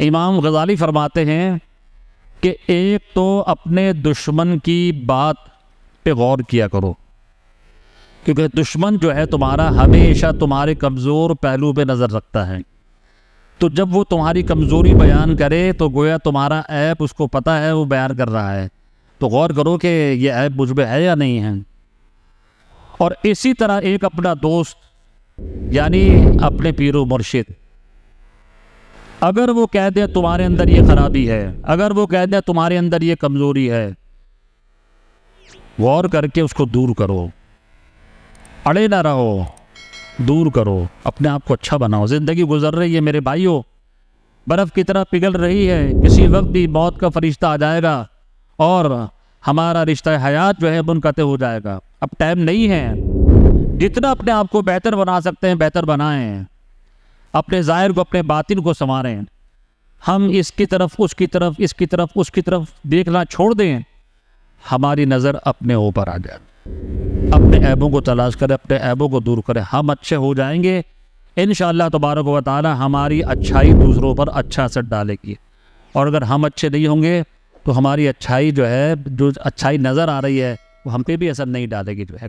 इमाम गज़ाली फरमाते हैं कि एक तो अपने दुश्मन की बात पे गौर किया करो, क्योंकि दुश्मन जो है तुम्हारा हमेशा तुम्हारे कमज़ोर पहलू पे नज़र रखता है। तो जब वो तुम्हारी कमज़ोरी बयान करे तो गोया तुम्हारा ऐब उसको पता है, वो बयान कर रहा है, तो गौर करो कि ये ऐब मुझ में है या नहीं है। और इसी तरह एक अपना दोस्त यानी अपने पीरो मुर्शिद, अगर वो कह दे तुम्हारे अंदर ये खराबी है, अगर वो कह दे तुम्हारे अंदर ये कमज़ोरी है, गौर करके उसको दूर करो, अड़े ना रहो, दूर करो, अपने आप को अच्छा बनाओ। ज़िंदगी गुजर रही है मेरे भाइयों, बर्फ़ की तरह पिघल रही है, किसी वक्त भी मौत का फरिश्ता आ जाएगा और हमारा रिश्ता हयात जो है मुनक़ते हो जाएगा। अब टाइम नहीं है, जितना अपने आप को बेहतर बना सकते हैं बेहतर बनाएं, अपने ज़ाहिर को अपने बातिन को संवारें। हम इसकी तरफ उसकी तरफ इसकी तरफ उसकी तरफ देखना छोड़ दें, हमारी नज़र अपने ऊपर आ जाए, अपने ऐबों को तलाश करें, अपने ऐबों को दूर करें, हम अच्छे हो जाएंगे इंशाअल्लाह तबारक व तआला। हमारी अच्छाई दूसरों पर अच्छा असर डालेगी, और अगर हम अच्छे नहीं होंगे तो हमारी अच्छाई जो है, जो अच्छाई नज़र आ रही है वो हम पे भी असर नहीं डालेगी जो है।